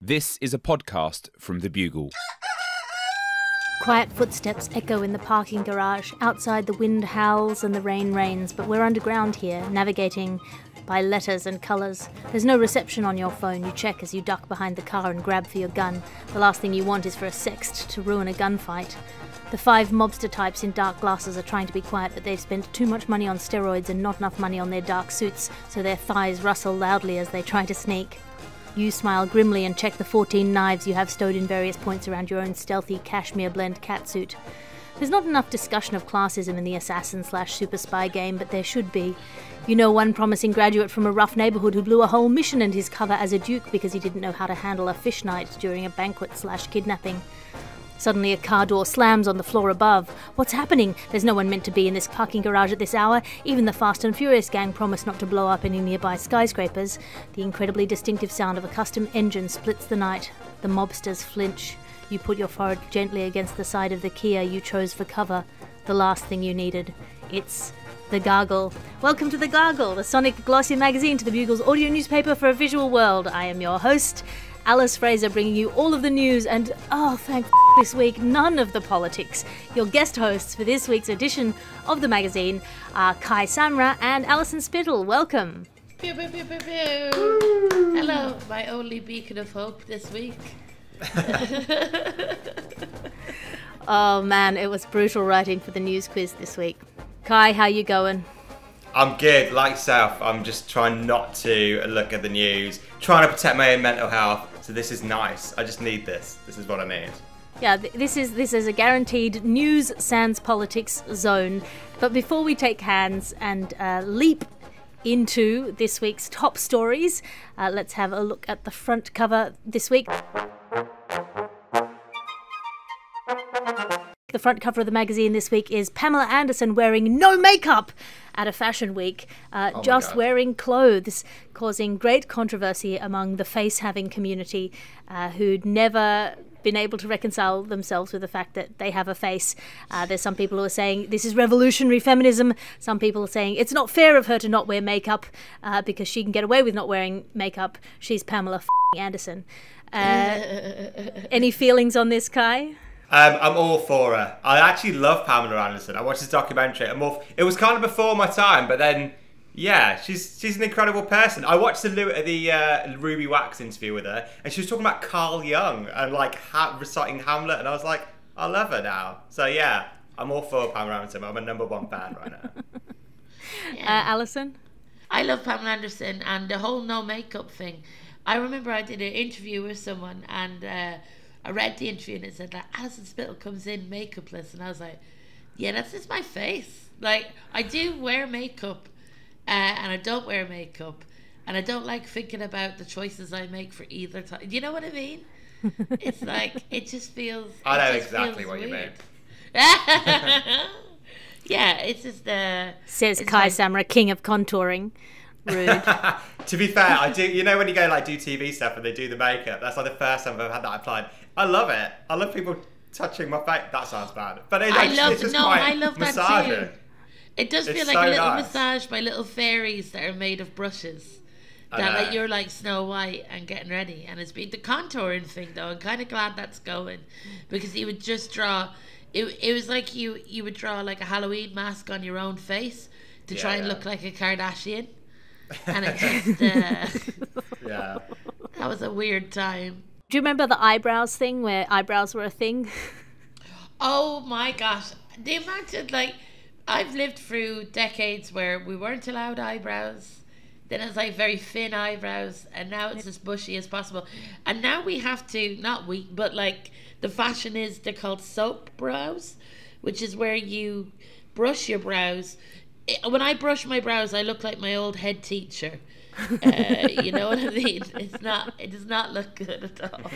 This is a podcast from The Bugle. Quiet footsteps echo in the parking garage. Outside, the wind howls and the rain rains, but we're underground here, navigating by letters and colours. There's no reception on your phone. You check as you duck behind the car and grab for your gun. The last thing you want is for a sext to ruin a gunfight. The 5 mobster types in dark glasses are trying to be quiet, but they've spent too much money on steroids and not enough money on their dark suits, so their thighs rustle loudly as they try to sneak. You smile grimly and check the 14 knives you have stowed in various points around your own stealthy cashmere blend catsuit. There's not enough discussion of classism in the assassin/super spy game, but there should be. You know one promising graduate from a rough neighbourhood who blew a whole mission and his cover as a duke because he didn't know how to handle a fish night during a banquet/kidnapping. Suddenly a car door slams on the floor above. What's happening? There's no one meant to be in this parking garage at this hour. Even the Fast and Furious gang promised not to blow up any nearby skyscrapers. The incredibly distinctive sound of a custom engine splits the night. The mobsters flinch. You put your forehead gently against the side of the Kia you chose for cover. The last thing you needed. It's the Gargle. Welcome to the Gargle, the sonic glossy magazine to the Bugle's audio newspaper for a visual world. I am your host, Alice Fraser, bringing you all of the news and, thank this week, none of the politics. Your guest hosts for this week's edition of the magazine are Kai Samra and Alison Spittle. Welcome. Pew, pew, pew, pew, pew. Hello, my only beacon of hope this week. Oh man, it was brutal writing for the news quiz this week. Kai, how you going? I'm good, like yourself. I'm just trying not to look at the news, trying to protect my own mental health. So this is nice. I just need this. This is what I need. Yeah, this is a guaranteed news sans politics zone. But before we take hands and leap into this week's top stories, let's have a look at the front cover this week. The front cover of the magazine this week is Pamela Anderson wearing no makeup at a fashion week, just wearing clothes, causing great controversy among the face-having community who'd never been able to reconcile themselves with the fact that they have a face. There's some people who are saying this is revolutionary feminism. Some people are saying it's not fair of her to not wear makeup because she can get away with not wearing makeup. She's Pamela Anderson. Any feelings on this, Kai? I'm all for her. I actually love Pamela Anderson. I watched this documentary. It was kind of before my time, but then, yeah, she's an incredible person. I watched the Ruby Wax interview with her, and she was talking about Carl Jung and reciting Hamlet, and I was like, I love her now. So yeah, I'm all for Pamela Anderson. I'm a #1 fan right now. Alison? I love Pamela Anderson and the whole no makeup thing. I remember I did an interview with someone and I read the interview and it said that Alison Spittle comes in makeupless, and I was like, yeah, that's just my face. Like, I do wear makeup and I don't wear makeup, and I don't like thinking about the choices I make for either time. Do you know what I mean? It's like, it just feels I know exactly what you mean. Yeah, it's just says Kai Samra, king of contouring. Rude. To be fair, I do. You know when you go do TV stuff and they do the makeup, that's like the first time I've had that applied. I love it. I love people touching my face. That sounds bad, but I love massaging. that too. It does feel like a little massage by little fairies that are made of brushes. That you're like Snow White and getting ready, and it's been the contouring thing though. I'm kind of glad that's going, because you would just draw. It was like you would draw like a Halloween mask on your own face to try and look like a Kardashian. And it just yeah, that was a weird time. Do you remember the eyebrows thing, where eyebrows were a thing? Oh my gosh, the amount of I've lived through decades where we weren't allowed eyebrows, then it's like very thin eyebrows, and now it's as bushy as possible, and now we have to, but the fashion is, they're called soap brows, which is where you brush your brows. When I brush my brows, I look like my old head teacher. You know what I mean? It does not look good at all.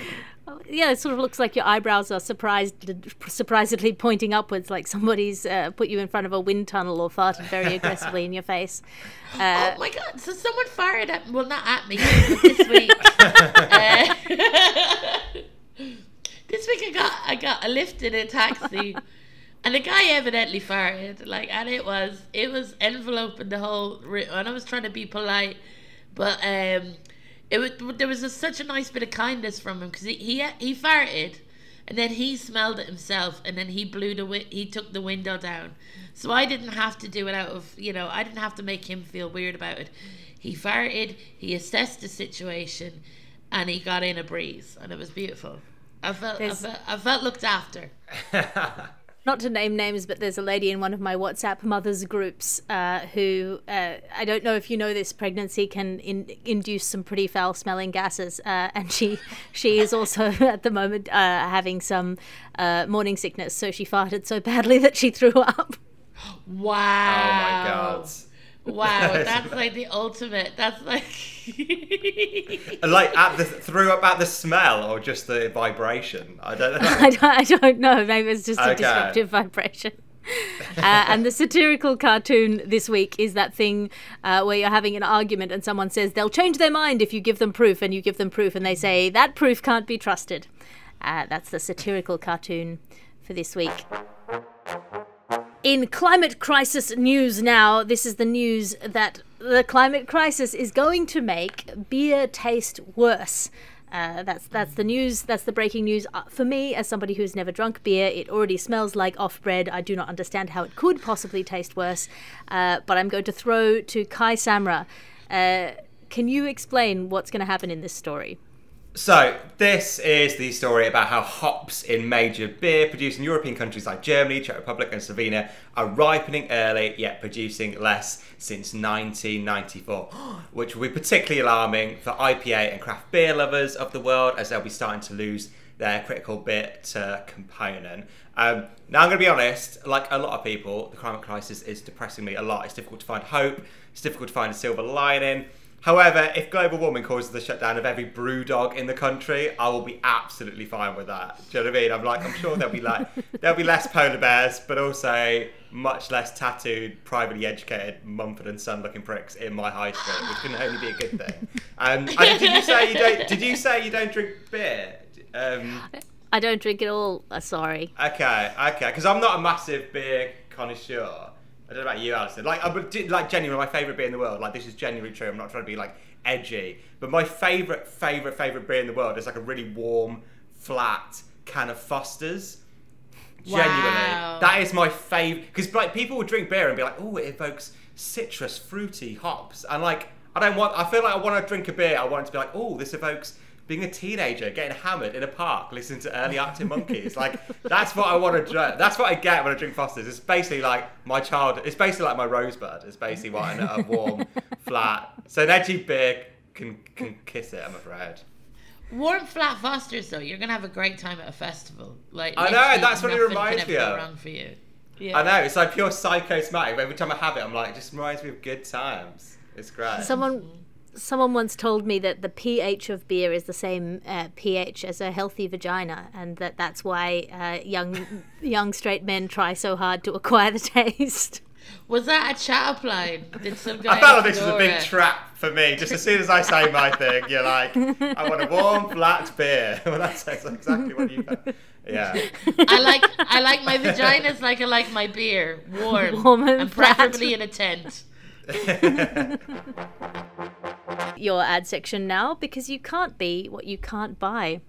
Yeah, it sort of looks like your eyebrows are surprisingly pointing upwards, like somebody's put you in front of a wind tunnel or farted very aggressively in your face. Oh my God! So someone fired at me. Well, not at me, but this week. This week I got a lift in a taxi. And the guy evidently farted, and it was enveloping the whole, and I was trying to be polite, but There was such a nice bit of kindness from him, because he farted, and then he smelled it himself, and then he he took the window down. So I didn't have to do it out of, I didn't have to make him feel weird about it. He farted, he assessed the situation, and he got in a breeze, and it was beautiful. I felt looked after. Not to name names, but there's a lady in one of my WhatsApp mothers groups who, I don't know if you know this, pregnancy can induce some pretty foul-smelling gases. And she is also, at the moment, having some morning sickness. So she farted so badly that she threw up. Wow. Oh, my God. Wow, that's like the ultimate. That's like... Like threw up at the smell or just the vibration? I don't know. I don't know. Maybe it's just a disruptive vibration. And the satirical cartoon this week is that thing where you're having an argument and someone says they'll change their mind if you give them proof, and you give them proof and they say that proof can't be trusted. That's the satirical cartoon for this week. In climate crisis news now, this is the news that the climate crisis is going to make beer taste worse. That's the news. That's the breaking news. For me, as somebody who's never drunk beer, it already smells like off-bread. I do not understand how it could possibly taste worse. But I'm going to throw to Kai Samra. Can you explain what's going to happen in this story? So, this is the story about how hops in major beer-producing European countries like Germany, Czech Republic and Slovenia are ripening early, yet producing less since 1994, which will be particularly alarming for IPA and craft beer lovers of the world, as they'll be starting to lose their critical bitter component. Now, I'm going to be honest, like a lot of people, the climate crisis is depressing me a lot. It's difficult to find hope, it's difficult to find a silver lining. However, if global warming causes the shutdown of every brew dog in the country, I will be absolutely fine with that. Do you know what I mean? I'm sure there'll be less polar bears, but also much less tattooed, privately educated Mumford & Son looking pricks in my high street, which can only be a good thing. Did you say you don't drink beer? I don't drink at all. Sorry. Okay, because I'm not a massive beer connoisseur. I don't know about you, Alison. Genuinely, my favourite beer in the world. Like, this is genuinely true. I'm not trying to be, like, edgy. But my favourite beer in the world is, like, a really warm, flat can of Foster's. Genuinely. Wow. That is my favourite. Because, like, people will drink beer and be like, oh, it evokes citrus, fruity hops. And, like, I feel like I want to drink a beer. I want it to be like, oh, this evokes being a teenager, getting hammered in a park, listening to early Arctic Monkeys. Like, that's what I want to drink. That's what I get when I drink Foster's. It's basically like my childhood. It's basically like my Rosebud. It's basically what I know, a warm, flat. So an edgy beer can kiss it, I'm afraid. Warm, flat Foster's, though, you're going to have a great time at a festival. Like, I know, that's what it reminds me of. Wrong for you. Yeah. I know, it's like pure psychosomatic. Every time I have it, I'm like, it just reminds me of good times. It's great. Someone once told me that the pH of beer is the same pH as a healthy vagina, and that's why young straight men try so hard to acquire the taste. Was that a chat-up line? Did some guy I felt like this was a big trap for me. Just as soon as I say my thing, you're like, I want a warm, flat beer. Well, that's exactly what you got. Yeah. I like my vaginas like I like my beer. Warm and preferably in a tent. Your ad section now, because you can't be what you can't buy.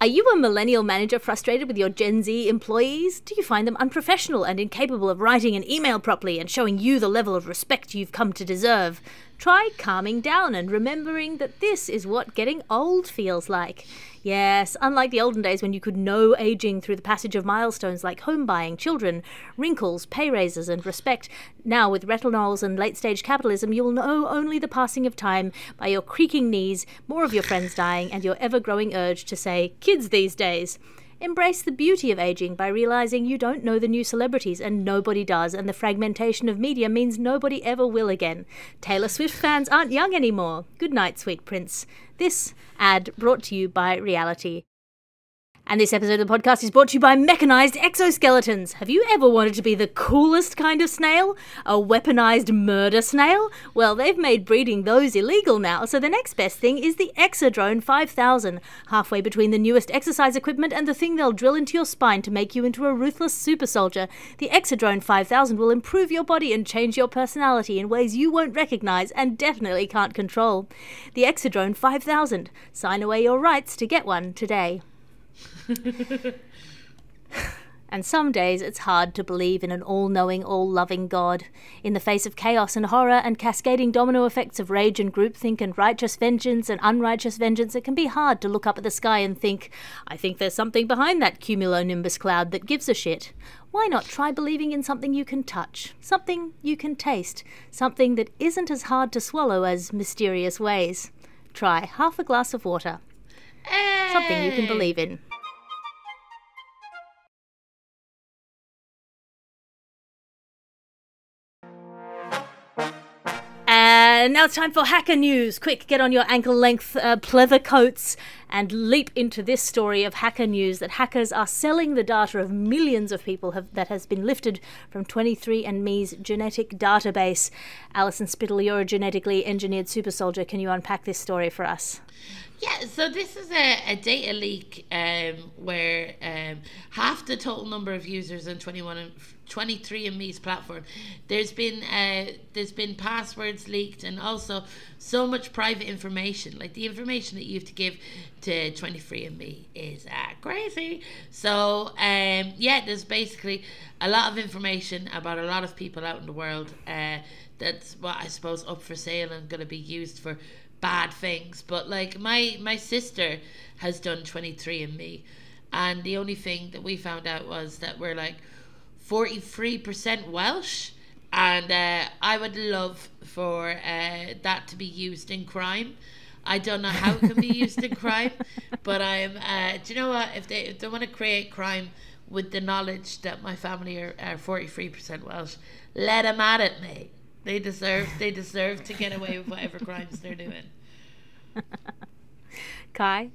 Are you a millennial manager frustrated with your Gen Z employees? Do you find them unprofessional and incapable of writing an email properly and showing you the level of respect you've come to deserve? Try calming down and remembering that this is what getting old feels like. Yes, unlike the olden days when you could know aging through the passage of milestones like home buying, children, wrinkles, pay raises and respect, now with retinols and late-stage capitalism you will know only the passing of time by your creaking knees, more of your friends dying and your ever-growing urge to say, kids these days. Embrace the beauty of aging by realising you don't know the new celebrities and nobody does, and the fragmentation of media means nobody ever will again. Taylor Swift fans aren't young anymore. Good night, sweet prince. This ad brought to you by Reality. And this episode of the podcast is brought to you by mechanized exoskeletons. Have you ever wanted to be the coolest kind of snail? A weaponized murder snail? Well, they've made breeding those illegal now, so the next best thing is the Exodrone 5000, halfway between the newest exercise equipment and the thing they'll drill into your spine to make you into a ruthless super soldier. The Exodrone 5000 will improve your body and change your personality in ways you won't recognize and definitely can't control. The Exodrone 5000. Sign away your rights to get one today. And some days it's hard to believe in an all-knowing, all-loving God. In the face of chaos and horror and cascading domino effects of rage and groupthink and righteous vengeance and unrighteous vengeance, it can be hard to look up at the sky and think, I think there's something behind that cumulonimbus cloud that gives a shit. Why not try believing in something you can touch, something you can taste, something that isn't as hard to swallow as mysterious ways? Try half a glass of water. Something you can believe in. And now it's time for Hacker News. Quick, get on your ankle-length pleather coats and leap into this story of Hacker News, that hackers are selling the data of millions of people that has been lifted from 23andMe's genetic database. Alison Spittle, you're a genetically engineered super soldier. Can you unpack this story for us? Yeah, so this is a data leak where half the total number of users on 23andMe's platform, there's been passwords leaked, and also so much private information. Like, the information that you have to give to 23andMe is crazy. So there's basically a lot of information about a lot of people out in the world that's what I suppose up for sale and going to be used for bad things. But like my sister has done 23andMe, and the only thing that we found out was that we're like 43% Welsh, and I would love for that to be used in crime. I don't know how it can be used in crime, but I'm do you know what, if they want to create crime with the knowledge that my family are 43% Welsh, let them at it, mate. They deserve to get away with whatever crimes they're doing. Kai?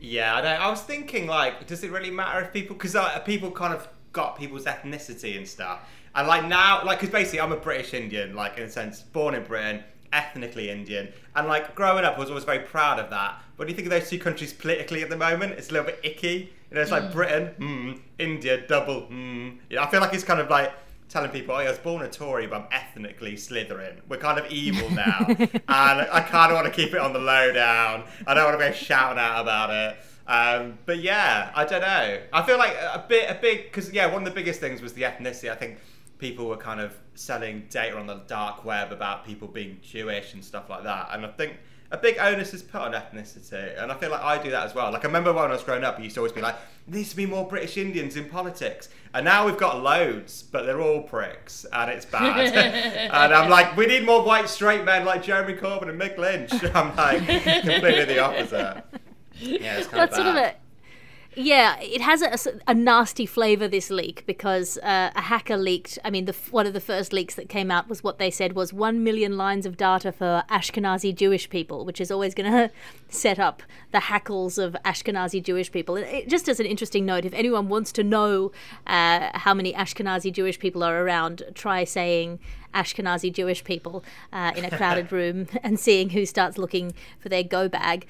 Yeah, I was thinking, like, does it really matter if people, because people kind of got people's ethnicity and stuff, and like now, like, because basically I'm a British Indian, like, in a sense, born in Britain, ethnically Indian, and like growing up I was always very proud of that. But when you think of those two countries politically at the moment, it's a little bit icky. You know, it's like Britain, India, double, You know, I feel like it's kind of like telling people, I was born a Tory, but I'm ethnically Slytherin. We're kind of evil now. And I kind of want to keep it on the low down. I don't want to go shouting out about it. But yeah, I don't know. I feel like a big, because yeah, one of the biggest things was the ethnicity. I think people were kind of selling data on the dark web about people being Jewish and stuff like that. And I think a big onus is put on ethnicity, and I feel like I do that as well. Like, I remember when I was growing up, I used to always be like, there needs to be more British Indians in politics, and now we've got loads, but they're all pricks, and it's bad. And I'm like, we need more white straight men like Jeremy Corbyn and Mick Lynch. I'm like, completely the opposite. Yeah, it's kind of bad. Sort of yeah, it has a nasty flavour, this leak, because a hacker leaked, I mean, one of the first leaks that came out was what they said was 1 million lines of data for Ashkenazi Jewish people, which is always going to set up the hackles of Ashkenazi Jewish people. Just as an interesting note, if anyone wants to know how many Ashkenazi Jewish people are around, try saying Ashkenazi Jewish people in a crowded room and seeing who starts looking for their go bag.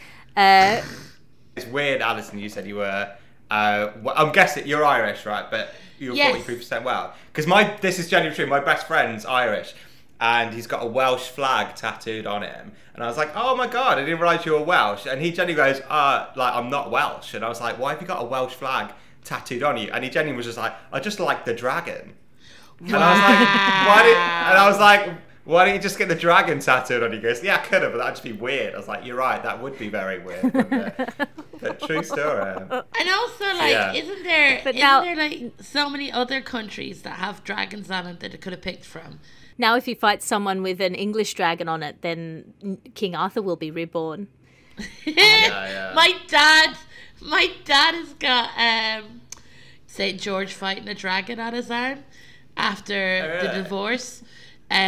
It's weird, Alison, you said you were, I'm guessing you're Irish, right? But you're 43% Welsh. Because this is genuinely true, my best friend's Irish, and he's got a Welsh flag tattooed on him. And I was like, oh my God, I didn't realise you were Welsh. And he genuinely goes, like, I'm not Welsh. And I was like, why have you got a Welsh flag tattooed on you? And he genuinely was just like, I just like the dragon. Wow. And I was like, why don't you just get the dragon tattooed on you? He goes, yeah, I could have, but that'd just be weird. I was like, you're right, that would be very weird. But true story. And also, like, isn't there like so many other countries that have dragons on it that it could have picked from? Now, if you fight someone with an English dragon on it, then King Arthur will be reborn. My dad has got St. George fighting a dragon on his arm after the divorce. Of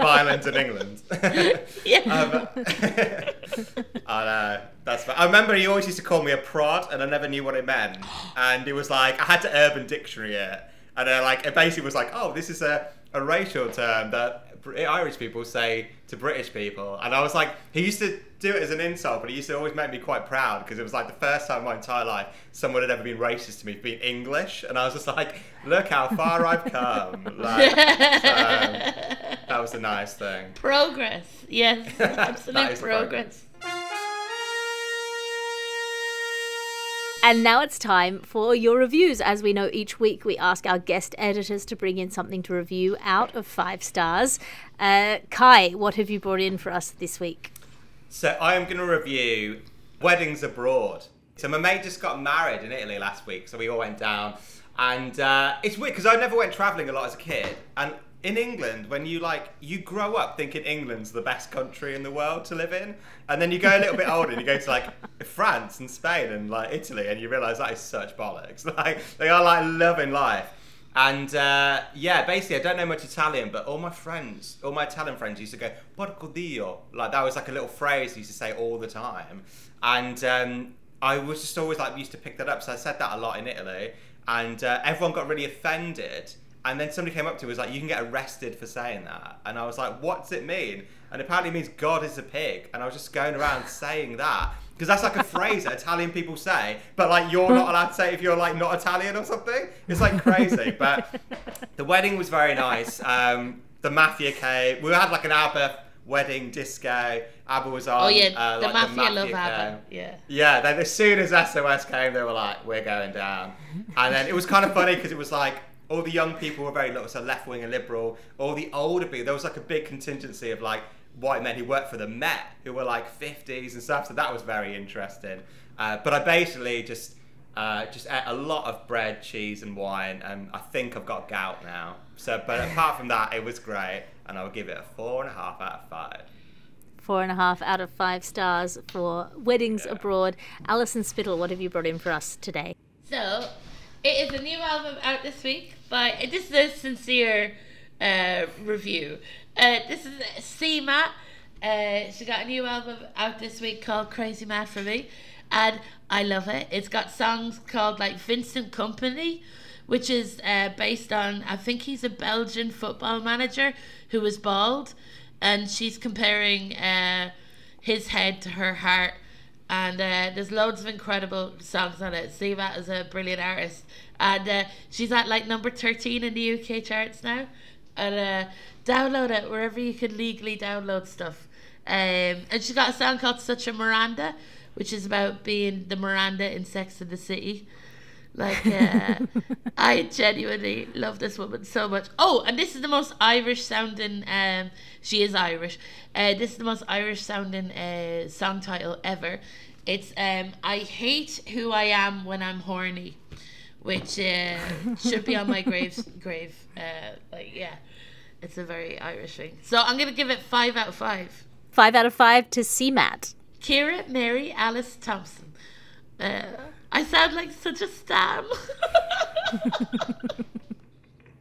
Ireland and England. Yeah. I know. That's fine. I remember he always used to call me a prod, and I never knew what it meant. And it was like, I had to Urban Dictionary it. And it basically was like, oh, this is a racial term that Irish people say to British people. And I was like, he used to do it as an insult, but it used to always make me quite proud, because it was like the first time in my entire life someone had ever been racist to me for being English. And I was just like, look how far I've come. That was a nice thing. Progress. Yes, absolute progress. And now it's time for your reviews. As we know, each week we ask our guest editors to bring in something to review out of 5 stars. Kai, what have you brought in for us this week? So I am going to review Weddings Abroad. So my mate just got married in Italy last week, so we all went down. And it's weird, because I never went travelling a lot as a kid. And in England, when you grow up thinking England's the best country in the world to live in, and then you go a little bit older and you go to France and Spain and Italy, and you realise that is such bollocks. They are loving life. And basically I don't know much Italian, but all my Italian friends used to go porco dio. That was a little phrase they used to say all the time. And I was just always used to pick that up, so I said that a lot in Italy, and everyone got really offended. And then somebody came up to me and was like, you can get arrested for saying that. And I was like, what does it mean? And apparently it means God is a pig. And I was just going around saying that. Because that's a phrase that Italian people say. But you're not allowed to say it if you're not Italian or something. It's crazy. But the wedding was very nice. The mafia came. We had an ABBA wedding disco. ABBA was on. Oh yeah, the mafia love ABBA. Yeah. Yeah, then as soon as SOS came, they were like, we're going down. And then it was kind of funny, because it was all the young people were very little, so left wing and liberal. All the older people, there was a big contingency of white men who worked for the Met, who were 50s and stuff. So that was very interesting. But I basically just ate a lot of bread, cheese, and wine, and I think I've got gout now. But apart from that, it was great, and I would give it a 4.5 out of 5. 4.5 out of 5 stars for Weddings Abroad. Alison Spittle, what have you brought in for us today? So, it is a new album out this week this is a sincere review. This is Samra. She got a new album out this week called Crazy Mad for Me, and I love it. It's got songs called Vincent Company, which is based on, I think he's a Belgian football manager who was bald, and she's comparing his head to her heart. And there's loads of incredible songs on it. Samra is a brilliant artist. And she's at number 13 in the UK charts now. And download it wherever you can legally download stuff. And she's got a song called Such a Miranda, which is about being the Miranda in Sex and the City. I genuinely love this woman so much. Oh, and this is the most Irish sounding, she is Irish. This is the most Irish sounding song title ever. It's I Hate Who I Am When I'm Horny, which should be on my grave. It's a very Irish thing. So I'm going to give it 5 out of 5. 5 out of 5 to Samra. Ciara Mary Alice Thompson. I sound like such a stam.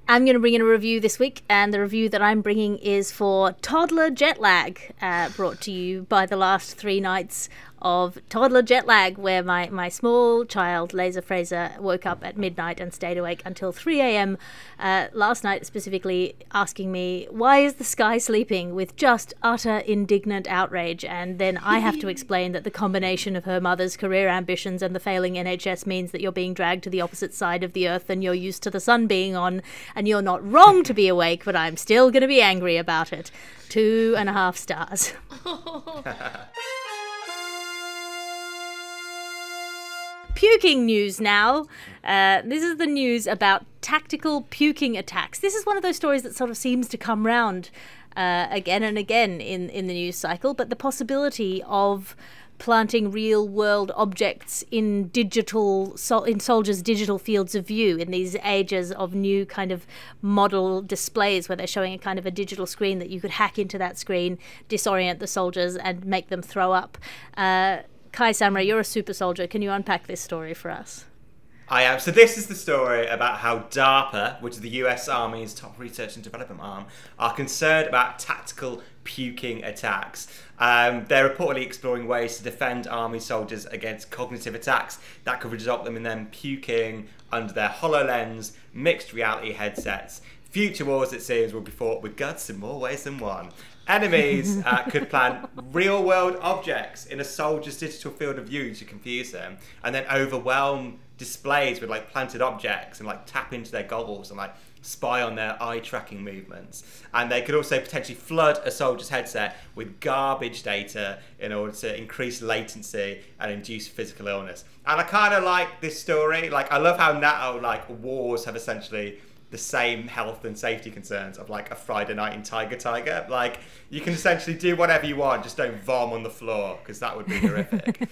I'm going to bring in a review this week, and the review that I'm bringing is for Toddler Jet Lag, brought to you by the last 3 nights of Toddler Jet Lag, where my small child, Alice Fraser, woke up at midnight and stayed awake until 3 a.m. Last night, specifically asking me, why is the sky sleeping, with just utter indignant outrage. And then I have to explain that the combination of her mother's career ambitions and the failing NHS means that you're being dragged to the opposite side of the earth than you're used to the sun being on, and you're not wrong to be awake, but I'm still going to be angry about it. 2.5 stars. Puking news now. This is the news about tactical puking attacks. This is one of those stories that sort of seems to come round again and again in the news cycle, but the possibility of planting real-world objects in soldiers' digital fields of view in these ages of new kind of model displays where they're showing a kind of a digital screen that you could hack into that screen, disorient the soldiers and make them throw up. Kai, Samra, you're a super soldier. Can you unpack this story for us? I am. So this is the story about how DARPA, which is the US Army's top research and development arm, are concerned about tactical puking attacks. They're reportedly exploring ways to defend army soldiers against cognitive attacks that could result in them puking under their HoloLens mixed reality headsets. Future wars, it seems, will be fought with guts in more ways than one. Enemies could plant real-world objects in a soldier's digital field of view to confuse them, and then overwhelm displays with like planted objects and like tap into their goggles and like spy on their eye tracking movements. And they could also potentially flood a soldier's headset with garbage data in order to increase latency and induce physical illness. And I kind of like this story. Like, I love how now like wars have essentially the same health and safety concerns of like a Friday night in Tiger. Like, you can essentially do whatever you want, just don't vom on the floor, because that would be horrific.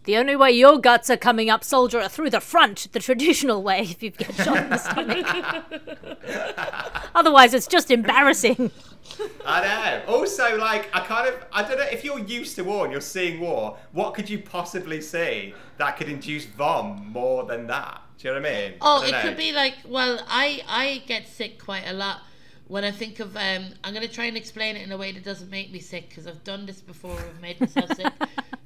The only way your guts are coming up, soldier, are through the front, the traditional way, if you get shot in the stomach. Otherwise, it's just embarrassing. I know. Also, like, I don't know, if you're used to war and you're seeing war, what could you possibly see that could induce vom more than that? Do you know what I mean? Oh, it could be like, well, I get sick quite a lot when I think of, I'm going to try and explain it in a way that doesn't make me sick, because I've done this before, I've made myself sick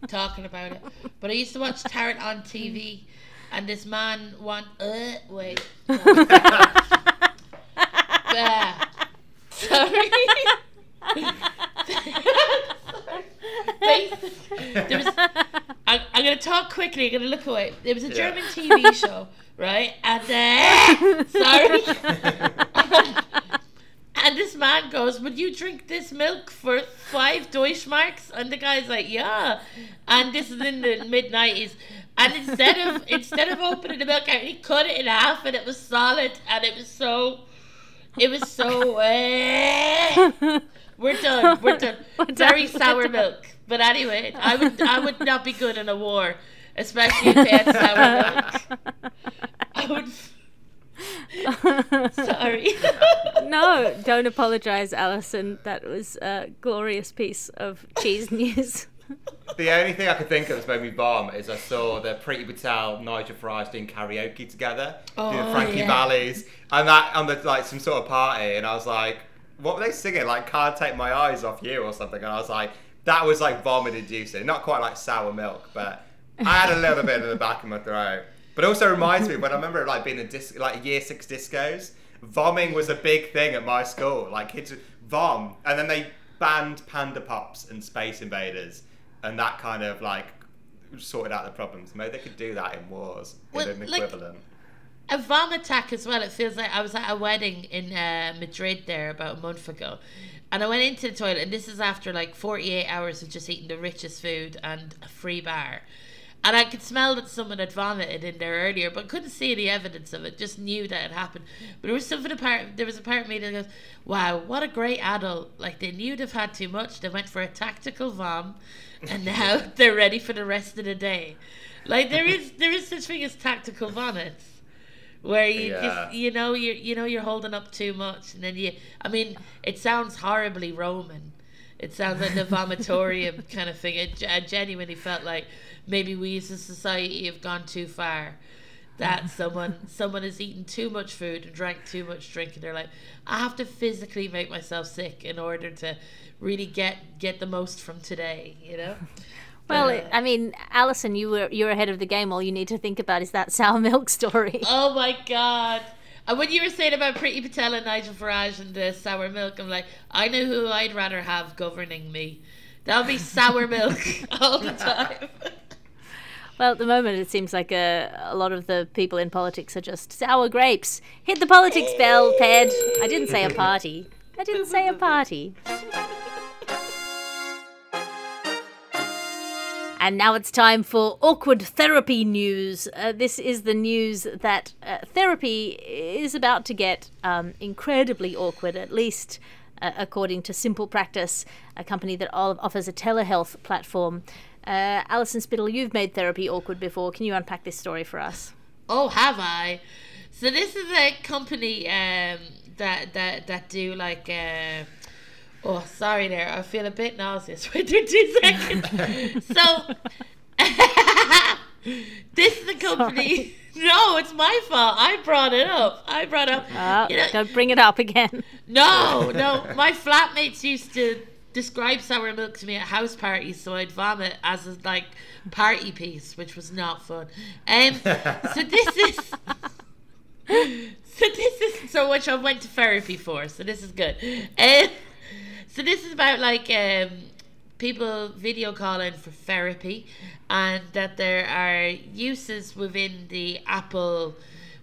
talking about it. But I used to watch Tarot on TV, and this man wait. Sorry. I'm going to talk quickly, I'm going to look away. There was a German TV show, right? And sorry. And this man goes, would you drink this milk for 5 Deutschmarks? And the guy's like, yeah. And this is in the mid-90s. And instead of opening the milk out, he cut it in half, and it was solid, and it was so we're done. Very sour milk. But anyway, I would not be good in a war, especially if they had sour milk. I would. Sorry. No, don't apologise, Alison. That was a glorious piece of cheese news. The only thing I could think of that's made me bomb is I saw the Pretty Patel, Nigel Farage doing karaoke together, doing Frankie Valli's, and that on the like some sort of party, and I was like, what were they singing? Like, Can't Take My Eyes Off You or something, and I was like, that was like vomit inducing. Not quite like sour milk, but I had a little bit in the back of my throat. But it also reminds me when I remember like being in like year 6 discos, vomming was a big thing at my school. Like, kids would vom, and then they banned Panda Pops and Space Invaders, and that kind of like sorted out the problems. Maybe they could do that in wars, in an equivalent. A vom attack as well. It feels like I was at a wedding in Madrid there about a month ago, and I went into the toilet, and this is after like 48 hours of just eating the richest food and a free bar. And I could smell that someone had vomited in there earlier, but couldn't see any evidence of it. Just knew that it happened. But there was something there was a part of me that goes, "Wow, what a great adult! Like, they knew they've had too much. They went for a tactical vom, and now they're ready for the rest of the day." Like, there is such thing as tactical vomits, where you just you're holding up too much, and then it sounds horribly Roman. It sounds like the vomitorium kind of thing. I genuinely felt like maybe we as a society have gone too far, that someone has eaten too much food and drank too much drink, and they're like, I have to physically make myself sick in order to really get the most from today, you know? Well, I mean, Alison, you're ahead of the game. All you need to think about is that sour milk story. Oh my God. And when you were saying about Pretty Patel and Nigel Farage and the sour milk, I'm like, I know who I'd rather have governing me. That would be sour milk all the time. Well, at the moment, it seems like a lot of the people in politics are just sour grapes. Hit the politics bell, Ped. I didn't say a party. And now it's time for awkward therapy news. This is the news that therapy is about to get incredibly awkward, at least according to Simple Practice, a company that offers a telehealth platform. Alison Spittle, you've made therapy awkward before. Can you unpack this story for us? Oh, have I? So this is a company that do like... oh, sorry there. I feel a bit nauseous. Wait 2 seconds. So, This is a company. Sorry. No, it's my fault. I brought it up. Don't bring it up again. No. My flatmates used to describe sour milk to me at house parties, so I'd vomit as a like party piece, which was not fun. So which I went to therapy for. So this is good. So this is about like people video calling for therapy, and that there are uses within the Apple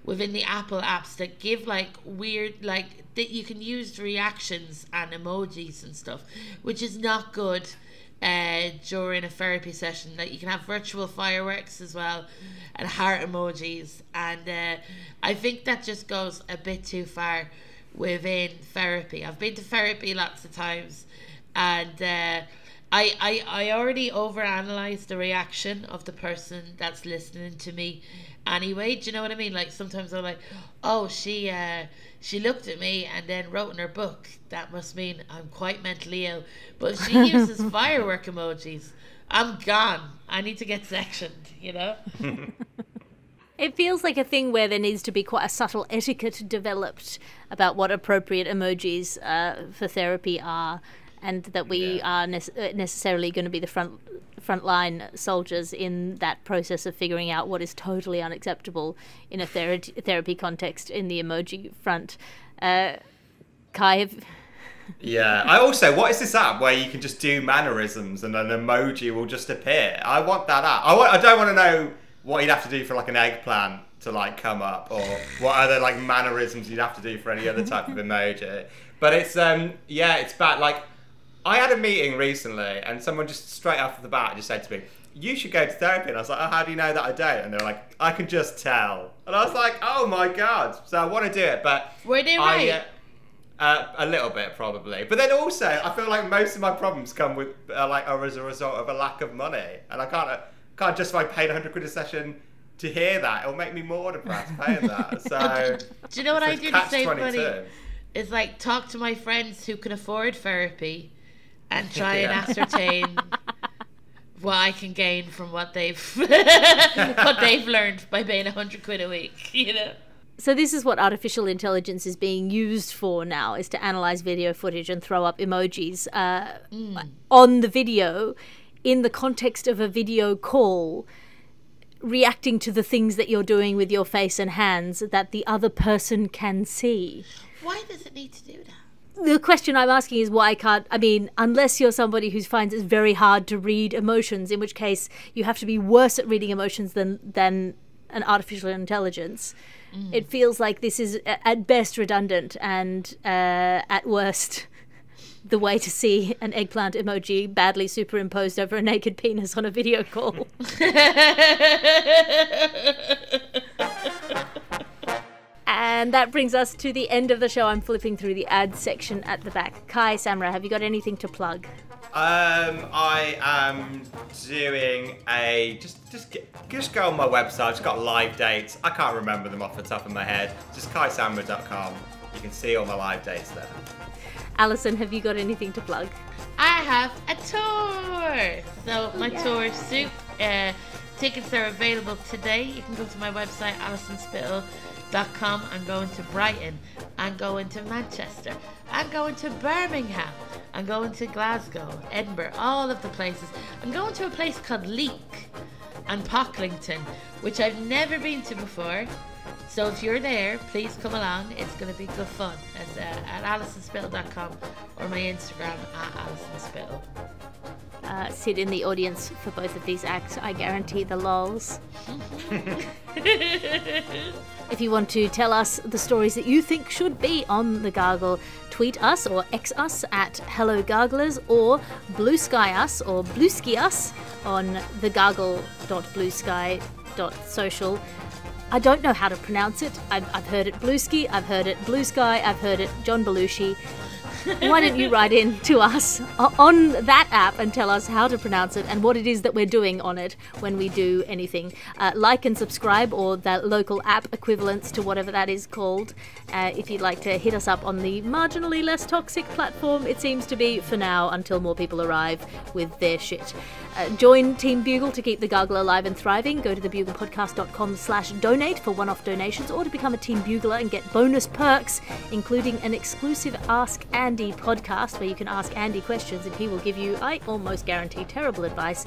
apps that give like weird, like that you can use reactions and emojis and stuff, which is not good during a therapy session. Like you can have virtual fireworks as well and heart emojis, and I think that just goes a bit too far within therapy. I've been to therapy lots of times, and I already overanalyze the reaction of the person that's listening to me anyway. Do you know what I mean? Like sometimes I'm like, oh, she looked at me and then wrote in her book, that must mean I'm quite mentally ill. But if she uses firework emojis, I'm gone. I need to get sectioned, you know? It feels like a thing where there needs to be quite a subtle etiquette developed about what appropriate emojis for therapy are, and that we are necessarily going to be the frontline soldiers in that process of figuring out what is totally unacceptable in a therapy context in the emoji front. Kai, Yeah. I also, what is this app where you can just do mannerisms and an emoji will just appear? I want that app. I don't want to know what you'd have to do for like an eggplant to like come up, or what other like mannerisms you'd have to do for any other type of emoji. But it's it's bad. Like, I had a meeting recently and someone just straight off the bat just said to me, you should go to therapy. And I was like, oh, how do you know that I don't? And they were like, I can just tell. And I was like, oh my God. So I want to do it, but were they right? A little bit probably. But then also, I feel like most of my problems come with as a result of a lack of money. And I can't justify paying 100 quid a session to hear that. It'll make me more depressed paying that. So do you know what I do to save money? 22. Is like talk to my friends who can afford therapy and try and ascertain what I can gain from what they've learned by paying 100 quid a week, you know? so this is what artificial intelligence is being used for now, is to analyze video footage and throw up emojis on the video in the context of a video call, reacting to the things that you're doing with your face and hands that the other person can see. Why does it need to do that? The question I'm asking is why can't, I mean, unless you're somebody who finds it very hard to read emotions, in which case you have to be worse at reading emotions than an artificial intelligence. It feels like this is at best redundant and at worst the way to see an eggplant emoji badly superimposed over a naked penis on a video call. And that brings us to the end of the show. I'm flipping through the ads section at the back. Kai, Samra, have you got anything to plug? I am doing just go on my website. I've just got live dates. I can't remember them off the top of my head. Just kaisamra.com. You can see all my live dates there. Alison, have you got anything to plug? I have a tour. So my tour, Soup, tickets are available today. You can go to my website, AlisonSpittle.com. I'm going to Brighton. I'm going to Manchester. I'm going to Birmingham. I'm going to Glasgow, Edinburgh, all of the places. I'm going to a place called Leek and Pocklington, which I've never been to before. So if you're there, please come along. It's going to be good fun. It's at AlisonSpittle.com or my Instagram at AlisonSpittle. Sit in the audience for both of these acts. I guarantee the lols. If you want to tell us the stories that you think should be on the Gargle, tweet us or X us at Hello Garglers, or blue sky us or bluesky us on thegargle.bluesky.social. I don't know how to pronounce it. I've heard it bluesky, I've heard it blue sky, I've heard it John Belushi. why don't you write in to us on that app and tell us how to pronounce it and what it is that we're doing on it when we do anything. Like and subscribe, or the local app equivalents to whatever that is called, if you'd like to hit us up on the marginally less toxic platform it seems to be for now, until more people arrive with their shit. Join Team Bugle to keep the Gargle alive and thriving. Go to thebuglepodcast.com/donate for one-off donations, or to become a Team Bugler and get bonus perks, including an exclusive Ask Andy podcast where you can ask Andy questions and he will give you, I almost guarantee, terrible advice.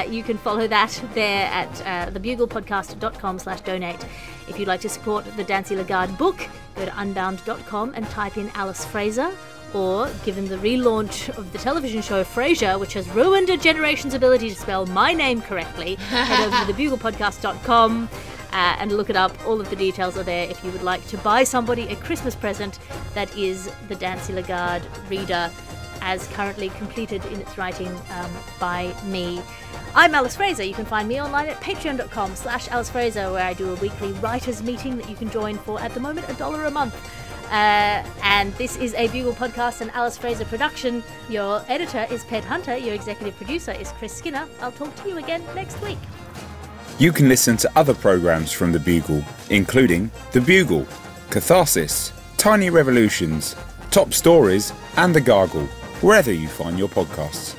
You can follow that there at thebuglepodcast.com/donate. If you'd like to support the Dancy Lagarde book, go to unbound.com and type in Alice Fraser. Or, given the relaunch of the television show Frasier, which has ruined a generation's ability to spell my name correctly, head over to thebuglepodcast.com and look it up. All of the details are there if you would like to buy somebody a Christmas present that is the Dancy Lagarde reader, as currently completed in its writing by me. I'm Alice Fraser. You can find me online at patreon.com/Alice Fraser, where I do a weekly writers' meeting that you can join for, at the moment, $1 a month. And this is a Bugle podcast and Alice Fraser production. Your editor is Ped Hunter. Your executive producer is Chris Skinner. I'll talk to you again next week. You can listen to other programmes from The Bugle, including The Bugle, Catharsis, Tiny Revolutions, Top Stories, and The Gargle, wherever you find your podcasts.